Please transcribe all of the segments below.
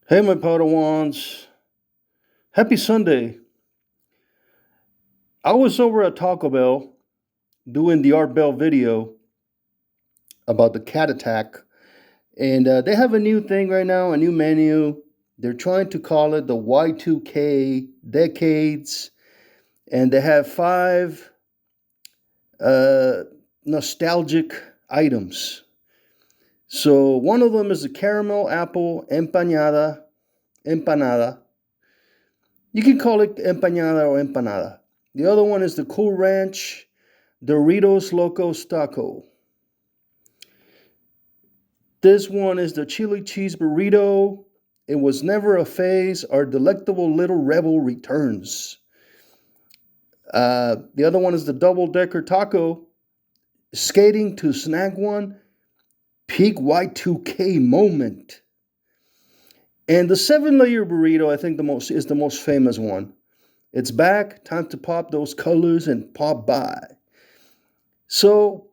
Hey, my Padawans. Happy Sunday. I was over at Taco Bell doing the Art Bell video about the cat attack. And they have a new thing right now, a new menu. They're trying to call it the Y2K decades. And they have five uh, nostalgic items. So one of them is the caramel apple empanada. You can call it empanada or empanada. The other one is the Cool Ranch Doritos Locos Taco. This one is the chili cheese burrito. It was never a phase. Our delectable little rebel returns. The other one is the double decker taco. Skating to snag one. Peak Y2K moment. And the 7-layer burrito, I think is the most famous one. It's back. Time to pop those colors and pop by. So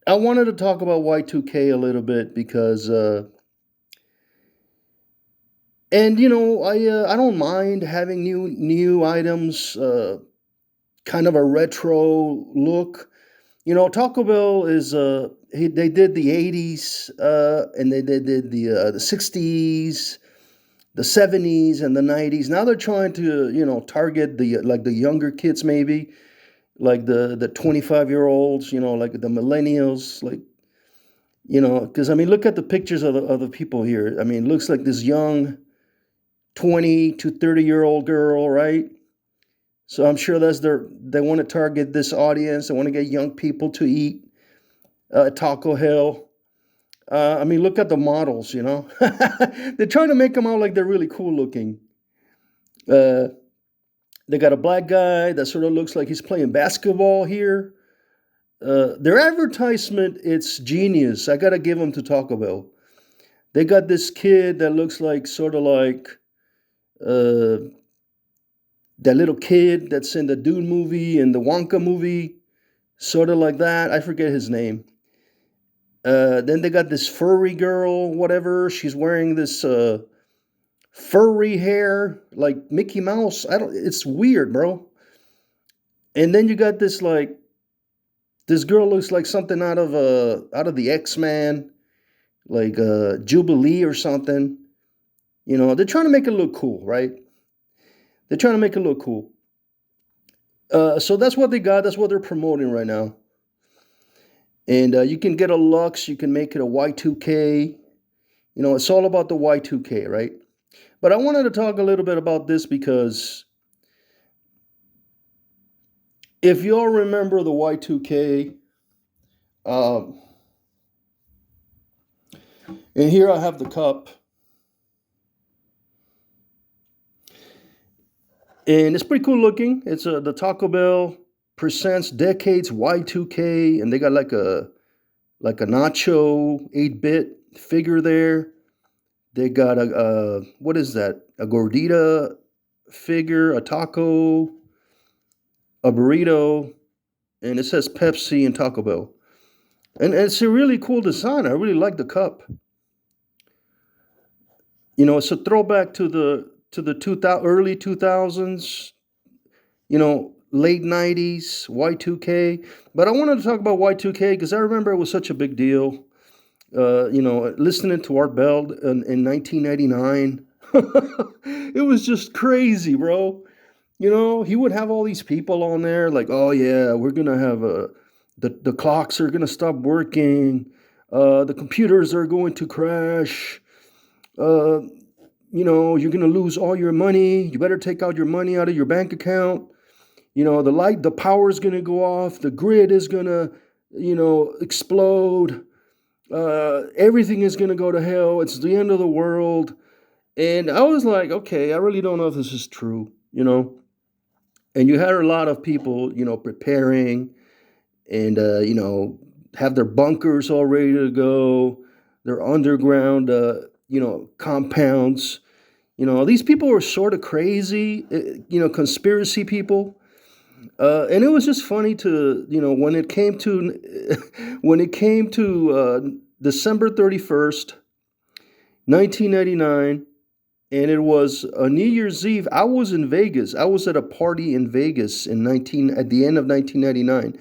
I wanted to talk about Y2K a little bit because, and I don't mind having new items, kind of a retro look. Taco Bell is they did the '80s, and they did the '60s, the '70s, and the '90s. Now they're trying to target the younger kids, maybe like the 25-year-olds, like the millennials, like because I mean, look at the pictures of the people here. I mean, it looks like this young 20 to 30-year-old girl, right? So I'm sure they want to target this audience. They want to get young people to eat Taco Hell. I mean, look at the models, they're trying to make them out like they're really cool looking. Uh, they got a black guy that sort of looks like he's playing basketball here. Their advertisement, it's genius. I gotta give them to Taco Bell. They got this kid that looks like sort of like uh, that little kid that's in the Dune movie and the Wonka movie, sort of like that. I forget his name. Then they got this furry girl, whatever. She's wearing this furry hair like Mickey Mouse. I don't. It's weird, bro. And then you got this girl looks like something out of the X-Men, like Jubilee or something. They're trying to make it look cool, right? They're trying to make it look cool. So that's what they got. That's what they're promoting right now. And you can get a Lux. You can make it a Y2K. It's all about the Y2K, right? But I wanted to talk a little bit about this because if you all remember the Y2K, um, and here I have the cup, and it's pretty cool looking. It's the Taco Bell presents decades Y2K, and they got like a nacho 8-bit figure there. They got a what is that? A gordita figure, a taco, a burrito, and it says Pepsi and Taco Bell. And it's a really cool design. I really like the cup. It's a throwback to the 2000, early 2000s, late 90s, Y2K. But I wanted to talk about Y2K because I remember it was such a big deal. Listening to Art Bell in 1999, it was just crazy, bro. He would have all these people on there like, oh yeah, we're gonna have the clocks are gonna stop working, the computers are going to crash, uh, you're gonna lose all your money. You better take out your money out of your bank account. The power is gonna go off. The grid is gonna, explode. Everything is gonna go to hell. It's the end of the world. And I was like, okay, I really don't know if this is true. And you had a lot of people, preparing and, have their bunkers all ready to go, their underground, compounds. These people were sort of crazy, conspiracy people. And it was just funny to, when it came to, when it came to December 31st, 1999, and it was a New Year's Eve. I was in Vegas. I was at a party in Vegas at the end of 1999,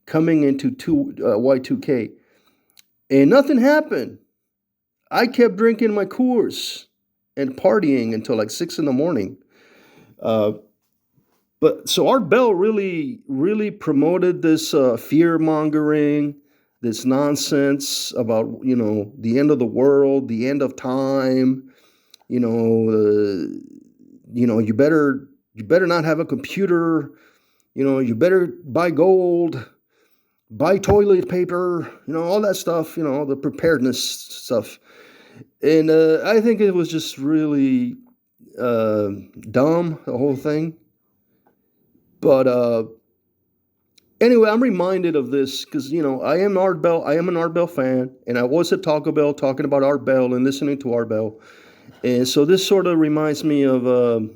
coming into Y2K, and nothing happened. I kept drinking my Coors and partying until like 6 in the morning. Uh, but so Art Bell really promoted this fear mongering, this nonsense about the end of the world, the end of time. You know, you better not have a computer. You better buy gold, buy toilet paper. All that stuff. The preparedness stuff. And I think it was just really uh, dumb, the whole thing. But anyway, I'm reminded of this because I am Art Bell. I am an Art Bell fan, and I was at Taco Bell talking about Art Bell and listening to Art Bell, and so this sort of reminds me of the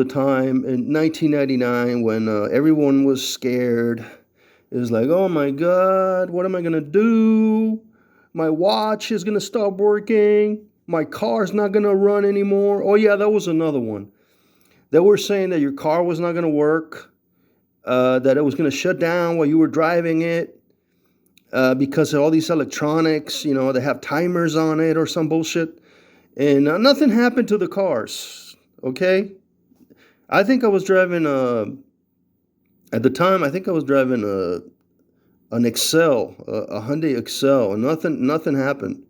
time in 1999 when everyone was scared. It was like, oh my God, what am I gonna do? My watch is gonna stop working. My car's not gonna run anymore. Oh yeah, that was another one. They were saying that your car was not gonna work, that it was gonna shut down while you were driving it, because of all these electronics. They have timers on it or some bullshit, and nothing happened to the cars. Okay, I think I was driving at the time. I think I was driving an Excel, a Hyundai Excel, and nothing happened.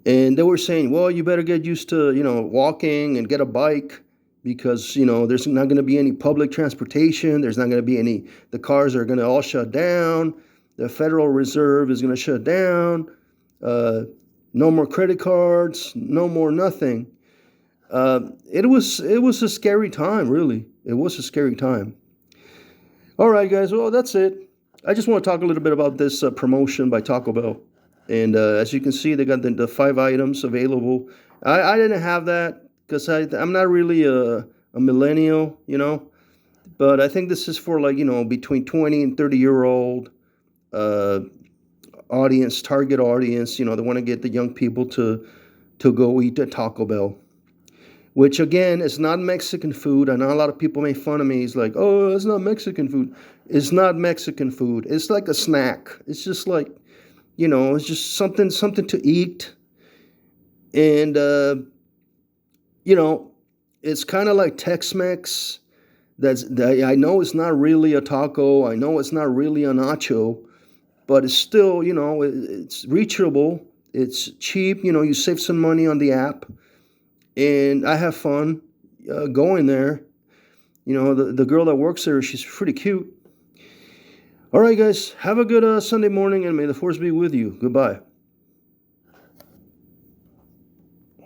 And they were saying, well, you better get used to walking and get a bike because there's not going to be any public transportation. There's not going to be any. The cars are going to all shut down. The Federal Reserve is going to shut down. No more credit cards. No more nothing. It was a scary time, really. It was a scary time. All right, guys. Well, that's it. I just want to talk a little bit about this promotion by Taco Bell. And as you can see, they got the 5 items available. I didn't have that because I'm not really a millennial, But I think this is for like, between 20 and 30-year-old uh, audience, target audience. They want to get the young people to go eat at Taco Bell. Which again is not Mexican food. I know a lot of people make fun of me. It's like, oh, it's not Mexican food. It's not Mexican food. It's like a snack. It's just like, it's just something to eat. And it's kind of like Tex-Mex. I know it's not really a taco. I know it's not really a nacho, but it's still, it's reachable. It's cheap. You save some money on the app. And I have fun going there. The girl that works there, she's pretty cute. All right, guys, have a good Sunday morning, and may the force be with you. Goodbye.